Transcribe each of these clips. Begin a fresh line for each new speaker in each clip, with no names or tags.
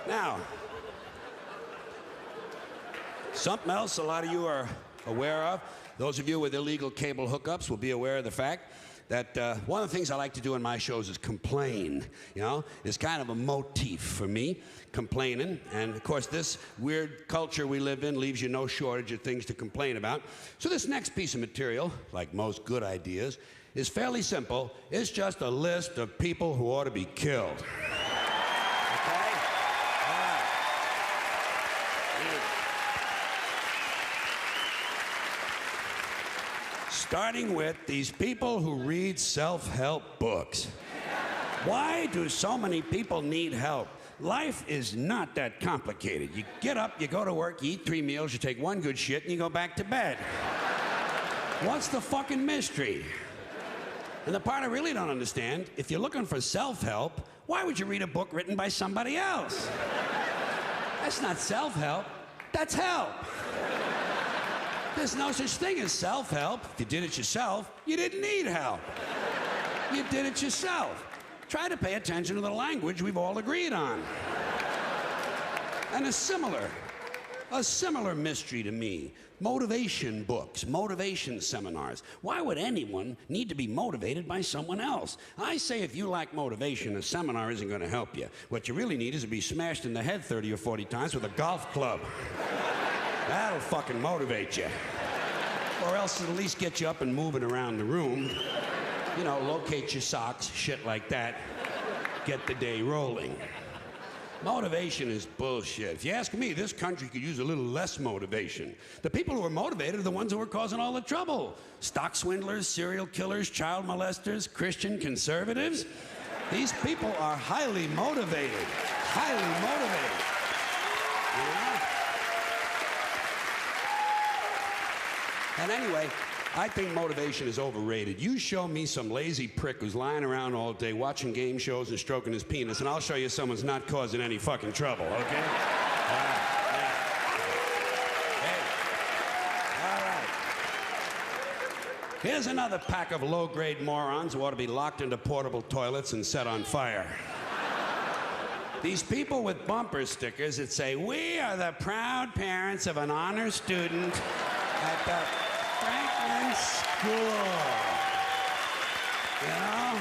Now, something else a lot of you are aware of, those of you with illegal cable hookups will be aware of the fact that one of the things I like to do in my shows is complain. You know, it's kind of a motif for me, complaining. And of course, this weird culture we live in leaves you no shortage of things to complain about. So this next piece of material, like most good ideas, is fairly simple. It's just a list of people who ought to be killed. Okay? All right. Starting with these people who read self-help books. Why do so many people need help? Life is not that complicated. You get up, you go to work, you eat 3 meals, you take 1 good shit, and you go back to bed. What's the fucking mystery? And the part I really don't understand, if you're looking for self-help, why would you read a book written by somebody else? That's not self-help, that's help. There's no such thing as self-help. If you did it yourself, you didn't need help. You did it yourself. Try to pay attention to the language we've all agreed on. And a similar mystery to me, motivation books, motivation seminars. Why would anyone need to be motivated by someone else? I say if you lack motivation, a seminar isn't going to help you. What you really need is to be smashed in the head 30 or 40 times with a golf club. That'll fucking motivate you. Or else it'll at least get you up and moving around the room. You know, locate your socks, shit like that. Get the day rolling. Motivation is bullshit. If you ask me, this country could use a little less motivation. The people who are motivated are the ones who are causing all the trouble. Stock swindlers, serial killers, child molesters, Christian conservatives. These people are highly motivated. Highly motivated. You know? And anyway, I think motivation is overrated. You show me some lazy prick who's lying around all day watching game shows and stroking his penis, and I'll show you someone's not causing any fucking trouble, okay? All right. Yeah. Hey. All right. Here's another pack of low-grade morons who ought to be locked into portable toilets and set on fire. These people with bumper stickers that say, "We are the proud parents of an honor student at the Franklin School," you know?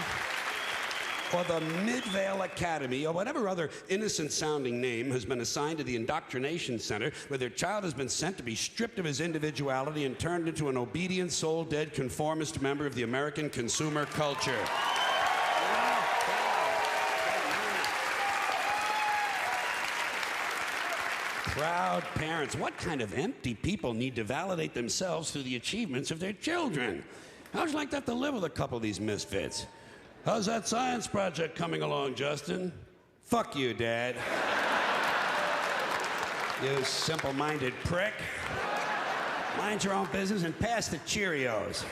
Or the Midvale Academy, or whatever other innocent-sounding name has been assigned to the indoctrination center where their child has been sent to be stripped of his individuality and turned into an obedient, soul-dead, conformist member of the American consumer culture. Proud parents. What kind of empty people need to validate themselves through the achievements of their children? How'd you like to have to live with a couple of these misfits? How's that science project coming along, Justin? Fuck you, Dad. You simple-minded prick. Mind your own business and pass the Cheerios.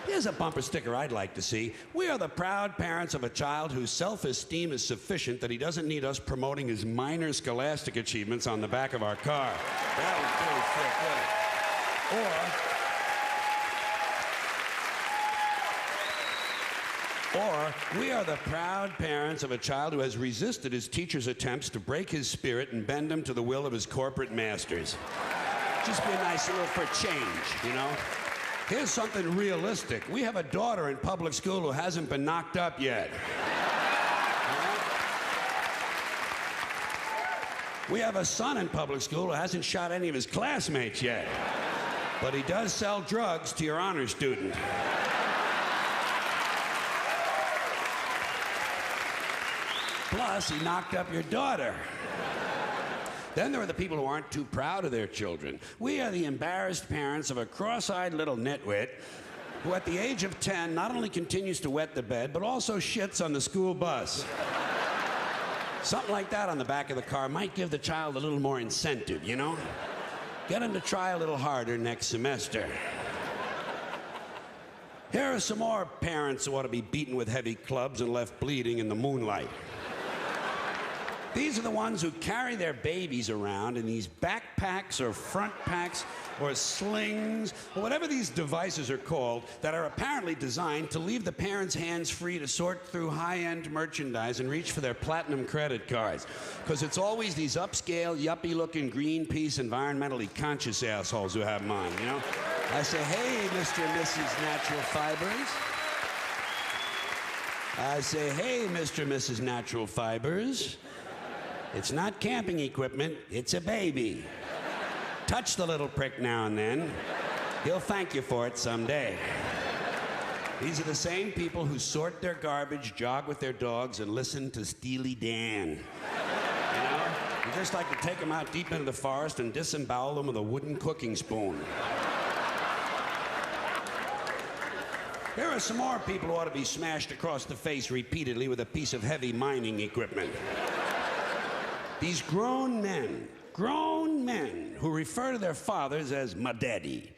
Here's a bumper sticker I'd like to see. We are the proud parents of a child whose self-esteem is sufficient that he doesn't need us promoting his minor scholastic achievements on the back of our car. That was very sick. Or we are the proud parents of a child who has resisted his teacher's attempts to break his spirit and bend him to the will of his corporate masters. Just be nice a little for change, you know? Here's something realistic. We have a daughter in public school who hasn't been knocked up yet. We have a son in public school who hasn't shot any of his classmates yet. But he does sell drugs to your honor student. Plus, he knocked up your daughter. Then there are the people who aren't too proud of their children. We are the embarrassed parents of a cross-eyed little nitwit who at the age of 10 not only continues to wet the bed, but also shits on the school bus. Something like that on the back of the car might give the child a little more incentive, you know? Get him to try a little harder next semester. Here are some more parents who ought to be beaten with heavy clubs and left bleeding in the moonlight. These are the ones who carry their babies around in these backpacks or front packs or slings or whatever these devices are called that are apparently designed to leave the parents' hands free to sort through high-end merchandise and reach for their platinum credit cards. Because it's always these upscale, yuppie-looking, Greenpeace, environmentally conscious assholes who have mine, you know? I say, hey, Mr. and Mrs. Natural Fibers. I say, hey, Mr. and Mrs. Natural Fibers. It's not camping equipment, it's a baby. Touch the little prick now and then. He'll thank you for it someday. These are the same people who sort their garbage, jog with their dogs, and listen to Steely Dan. You know? You just like to take them out deep into the forest and disembowel them with a wooden cooking spoon. Here are some more people who ought to be smashed across the face repeatedly with a piece of heavy mining equipment. These grown men who refer to their fathers as my daddy.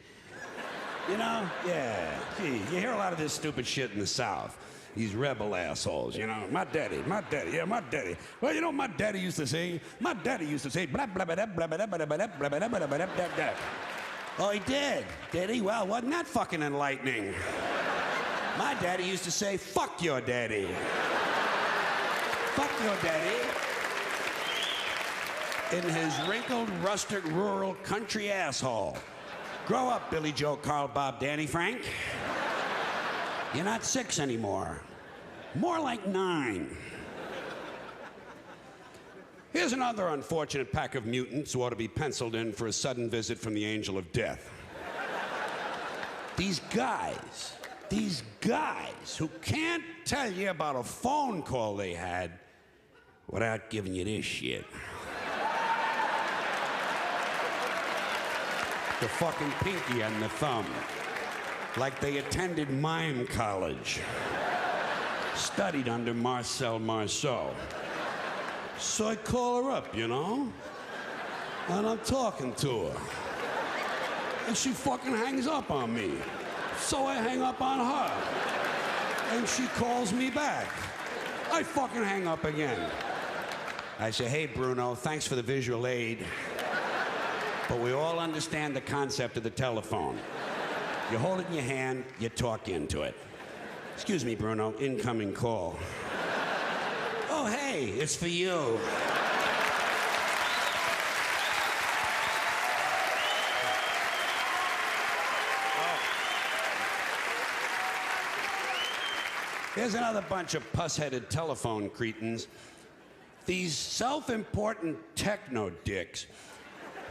You know? Yeah. Gee, you hear a lot of this stupid shit in the South. These rebel assholes, you know? My daddy, yeah, my daddy. Well, you know what my daddy used to say? My daddy used to say, blah, blah, blah, blah, blah, blah, blah, blah, blah, blah, blah, blah, blah, blah. Oh, he did he? Well, wasn't that fucking enlightening? My daddy used to say, fuck your daddy. Fuck your daddy. In his wrinkled, rustic, rural, country asshole. Grow up, Billy Joe, Carl, Bob, Danny, Frank. You're not 6 anymore. More like 9. Here's another unfortunate pack of mutants who ought to be penciled in for a sudden visit from the angel of death. These guys who can't tell you about a phone call they had without giving you this shit. The fucking pinky and the thumb. Like they attended mime college. Studied under Marcel Marceau. So I call her up, you know? And I'm talking to her. And she fucking hangs up on me. So I hang up on her. And she calls me back. I fucking hang up again. I say, hey, Bruno, thanks for the visual aid. But we all understand the concept of the telephone. You hold it in your hand, you talk into it. Excuse me, Bruno, incoming call. Oh, hey, it's for you. Here's another bunch of puss-headed telephone cretins. These self-important techno dicks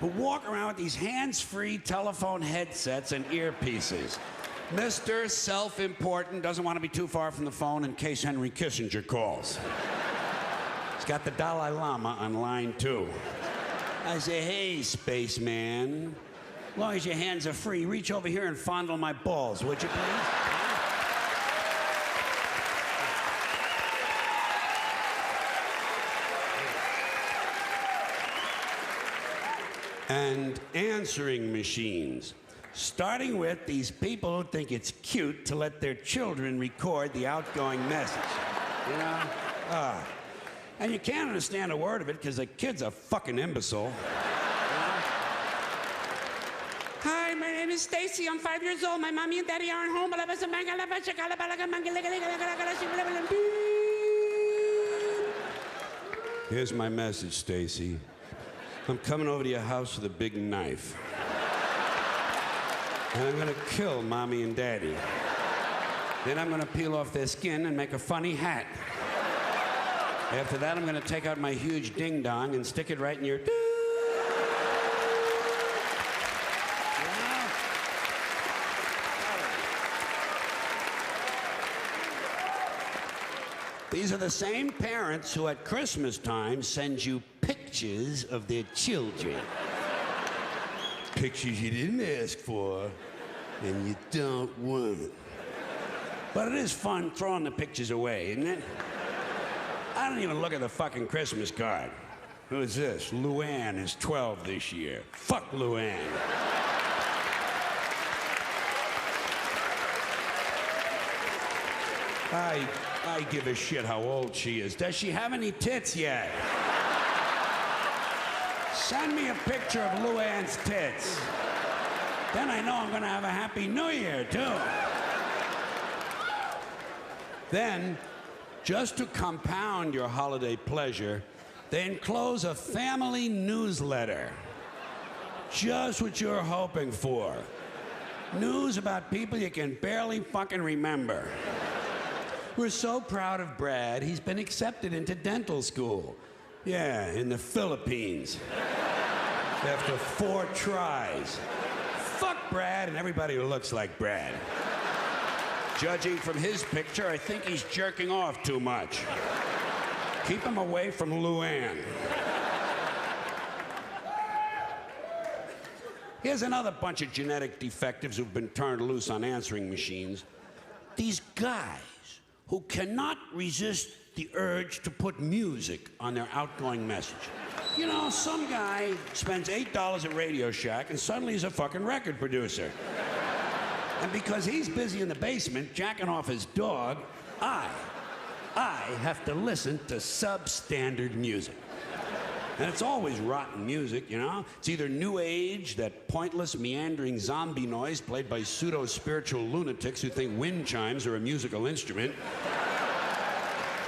who walk around with these hands-free telephone headsets and earpieces. Mr. Self-Important doesn't want to be too far from the phone in case Henry Kissinger calls. He's got the Dalai Lama on line 2. I say, hey, spaceman, as long as your hands are free, reach over here and fondle my balls, would you please? And answering machines, starting with these people who think it's cute to let their children record the outgoing message, you know? And you can't understand a word of it because the kid's a fucking imbecile. Hi, my name is Stacy. I'm 5 years old. My mommy and daddy aren't home. Here's my message, Stacy. I'm coming over to your house with a big knife. And I'm gonna kill mommy and daddy. Then I'm gonna peel off their skin and make a funny hat. After that, I'm gonna take out my huge ding-dong and stick it right in your... These are the same parents who at Christmas time send you pictures of their children. Pictures you didn't ask for and you don't want. But it is fun throwing the pictures away, isn't it? I don't even look at the fucking Christmas card. Who is this? Luann is 12 this year. Fuck Luann. I give a shit how old she is. Does she have any tits yet? Send me a picture of Luann's tits. Then I know I'm gonna have a happy new year, too. Then, just to compound your holiday pleasure, they enclose a family newsletter. Just what you're hoping for. News about people you can barely fucking remember. We're so proud of Brad, he's been accepted into dental school. Yeah, in the Philippines. After 4 tries. Fuck Brad and everybody who looks like Brad. Judging from his picture, I think he's jerking off too much. Keep him away from Luann. Here's another bunch of genetic defectives who've been turned loose on answering machines. These guys who cannot resist the urge to put music on their outgoing message. You know, some guy spends $8 at Radio Shack and suddenly he's a fucking record producer. And because he's busy in the basement jacking off his dog, I have to listen to substandard music. And it's always rotten music, you know? It's either new age, that pointless, meandering zombie noise played by pseudo-spiritual lunatics who think wind chimes are a musical instrument,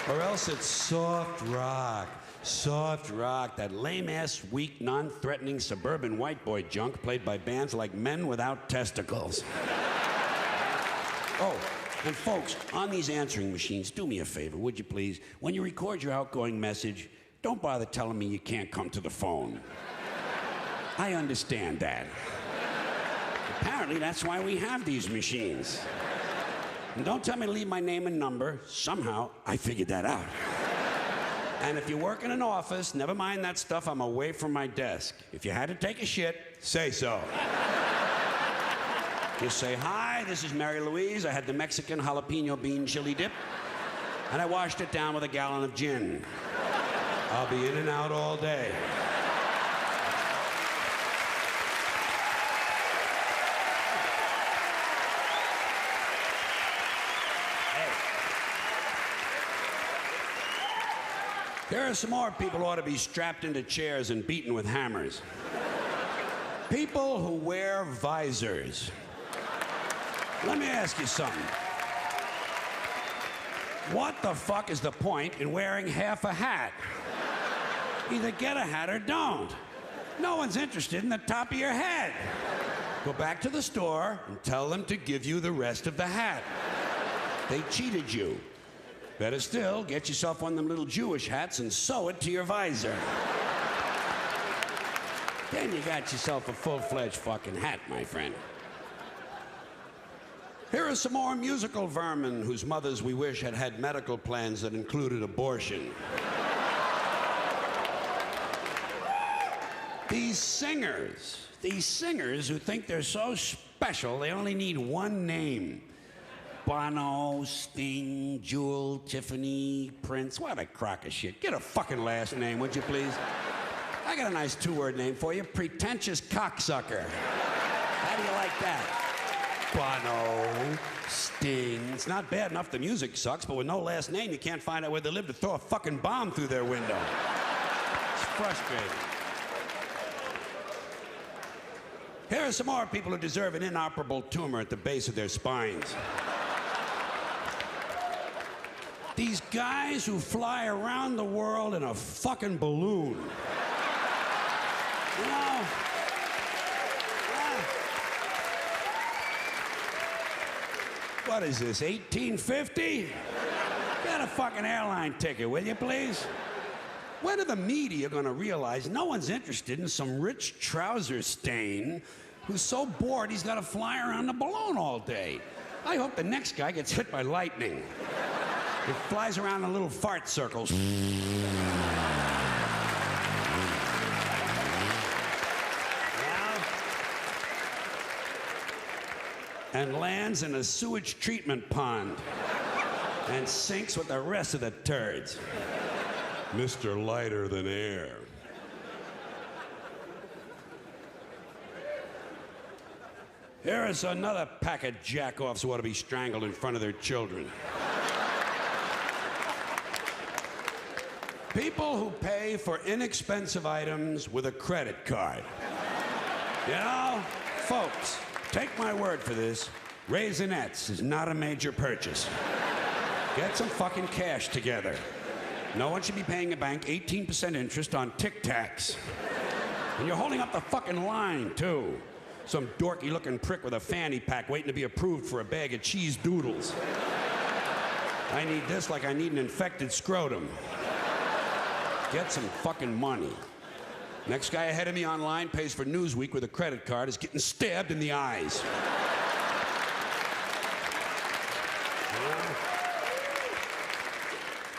or else it's soft rock. Soft rock, that lame-ass, weak, non-threatening suburban white boy junk played by bands like Men Without Testicles. Oh, and folks, on these answering machines, do me a favor, would you please? When you record your outgoing message, don't bother telling me you can't come to the phone. I understand that. Apparently, that's why we have these machines. And don't tell me to leave my name and number. Somehow, I figured that out. And if you work in an office, never mind that stuff, I'm away from my desk. If you had to take a shit, say so. Just say, hi, this is Mary Louise. I had the Mexican jalapeno bean chili dip, and I washed it down with a gallon of gin. I'll be in and out all day. There are some more people who ought to be strapped into chairs and beaten with hammers. People who wear visors. Let me ask you something. What the fuck is the point in wearing half a hat? Either get a hat or don't. No one's interested in the top of your head. Go back to the store and tell them to give you the rest of the hat. They cheated you. Better still, get yourself one of them little Jewish hats and sew it to your visor. Then you got yourself a full-fledged fucking hat, my friend. Here are some more musical vermin whose mothers we wish had had medical plans that included abortion. These singers who think they're so special they only need one name. Bono, Sting, Jewel, Tiffany, Prince. What a crock of shit. Get a fucking last name, would you please? I got a nice 2-word name for you. Pretentious cocksucker. How do you like that? Bono, Sting. It's not bad enough the music sucks, but with no last name, you can't find out where they live to throw a fucking bomb through their window. It's frustrating. Here are some more people who deserve an inoperable tumor at the base of their spines. These guys who fly around the world in a fucking balloon. You know? What is this, 1850? Get a fucking airline ticket, will you, please? When are the media gonna realize no one's interested in some rich trouser stain who's so bored he's gotta fly around the balloon all day? I hope the next guy gets hit by lightning. It flies around in little fart circles. And lands in a sewage treatment pond and sinks with the rest of the turds. Mr. Lighter Than Air. Here is another pack of jack-offs who ought to be strangled in front of their children. People who pay for inexpensive items with a credit card. You know, folks, take my word for this. Raisinets is not a major purchase. Get some fucking cash together. No one should be paying a bank 18% interest on Tic Tacs. And you're holding up the fucking line, too. Some dorky-looking prick with a fanny pack waiting to be approved for a bag of cheese doodles. I need this like I need an infected scrotum. Get some fucking money. Next guy ahead of me online pays for Newsweek with a credit card is getting stabbed in the eyes.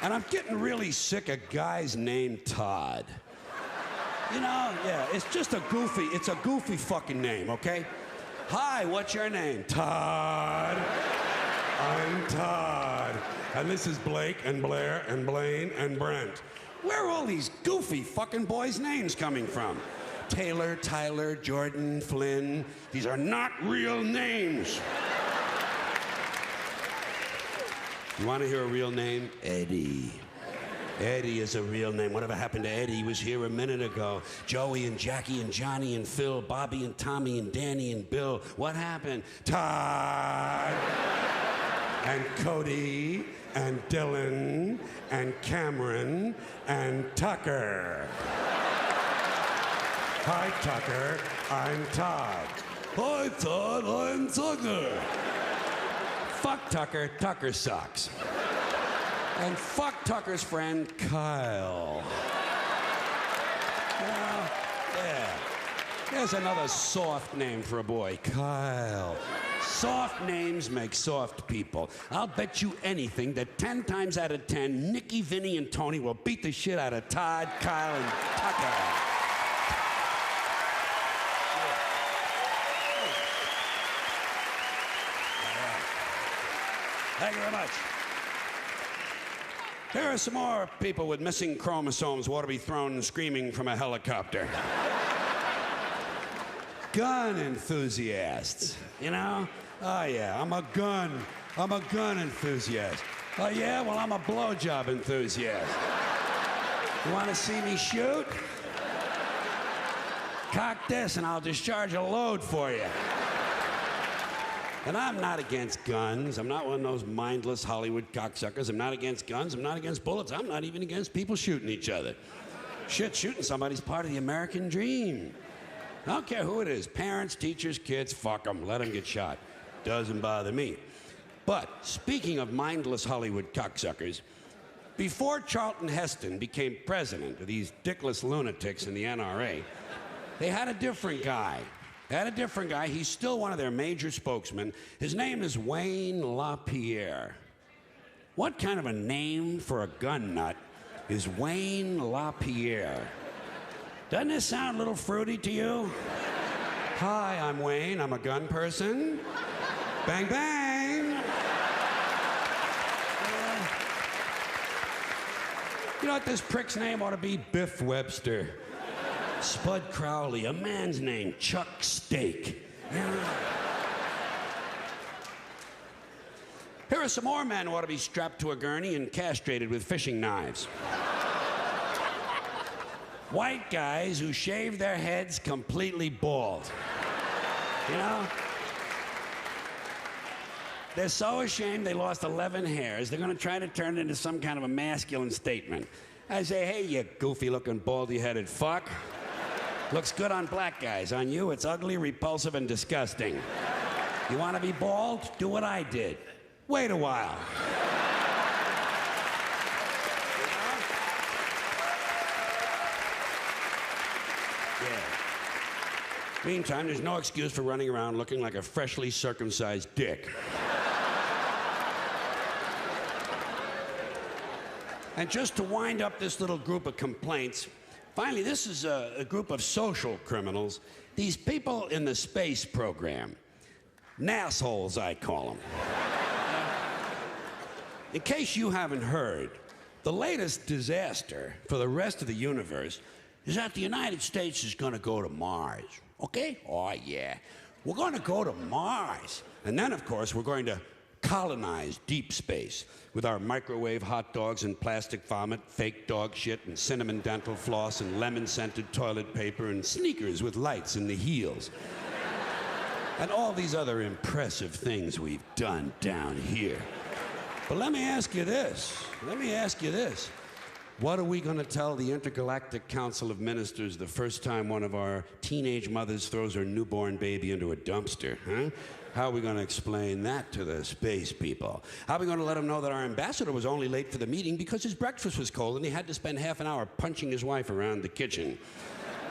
And I'm getting really sick of guys named Todd. You know, yeah, it's just a goofy fucking name, okay? Hi, what's your name? Todd. I'm Todd. And this is Blake and Blair and Blaine and Brent. Where are all these goofy fucking boys' names coming from? Taylor, Tyler, Jordan, Flynn. These are not real names. You want to hear a real name? Eddie. Eddie is a real name. Whatever happened to Eddie? He was here a minute ago. Joey and Jackie and Johnny and Phil, Bobby and Tommy and Danny and Bill. What happened? Todd and Cody and Dylan and Cameron and Tucker. Hi, Tucker. I'm Todd. Hi, Todd. I'm Tucker. Fuck Tucker. Tucker sucks. And fuck Tucker's friend, Kyle. Yeah. There's another soft name for a boy, Kyle. Soft names make soft people. I'll bet you anything that 10 times out of 10, Nicky, Vinny, and Tony will beat the shit out of Todd, Kyle, and Tucker. Thank you very much. Here are some more people with missing chromosomes who ought to be thrown screaming from a helicopter. Gun enthusiasts, you know? Oh, yeah, I'm a gun enthusiast. Oh, yeah? Well, I'm a blowjob enthusiast. You want to see me shoot? Cock this and I'll discharge a load for you. And I'm not against guns. I'm not one of those mindless Hollywood cocksuckers. I'm not against guns. I'm not against bullets. I'm not even against people shooting each other. Shit, shooting somebody's part of the American dream. I don't care who it is. Parents, teachers, kids, fuck them. Let them get shot. Doesn't bother me. But speaking of mindless Hollywood cocksuckers, before Charlton Heston became president of these dickless lunatics in the NRA, they had a different guy. He's still one of their major spokesmen. His name is Wayne LaPierre. What kind of a name for a gun nut is Wayne LaPierre? Doesn't this sound a little fruity to you? Hi, I'm Wayne. I'm a gun person. Bang, bang. You know what this prick's name ought to be? Biff Webster. Spud Crowley, a man's name, Chuck Steak. Here are some more men who ought to be strapped to a gurney and castrated with fishing knives. White guys who shave their heads completely bald. You know? They're so ashamed they lost 11 hairs, they're going to try to turn it into some kind of a masculine statement. I say, hey, you goofy-looking, baldy-headed fuck. Looks good on black guys. On you, it's ugly, repulsive, and disgusting. You want to be bald? Do what I did. Wait a while. Yeah. Meantime, there's no excuse for running around looking like a freshly circumcised dick. And just to wind up this little group of complaints, finally, this is a group of social criminals. These people in the space program. Nassholes, I call them. In case you haven't heard, the latest disaster for the rest of the universe is that the United States is going to go to Mars. Okay? Oh, yeah. We're going to go to Mars. And then, of course, we're going to colonize deep space with our microwave hot dogs and plastic vomit, fake dog shit and cinnamon dental floss and lemon-scented toilet paper and sneakers with lights in the heels. And all these other impressive things we've done down here. But let me ask you this. What are we going to tell the Intergalactic Council of Ministers the first time one of our teenage mothers throws her newborn baby into a dumpster, huh? How are we going to explain that to the space people? How are we going to let them know that our ambassador was only late for the meeting because his breakfast was cold and he had to spend half an hour punching his wife around the kitchen?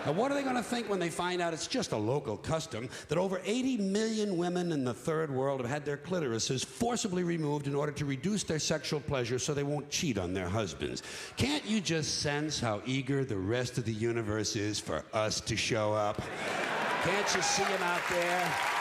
Now, what are they going to think when they find out it's just a local custom that over 80 million women in the third world have had their clitorises forcibly removed in order to reduce their sexual pleasure so they won't cheat on their husbands? Can't you just sense how eager the rest of the universe is for us to show up? Can't you see them out there?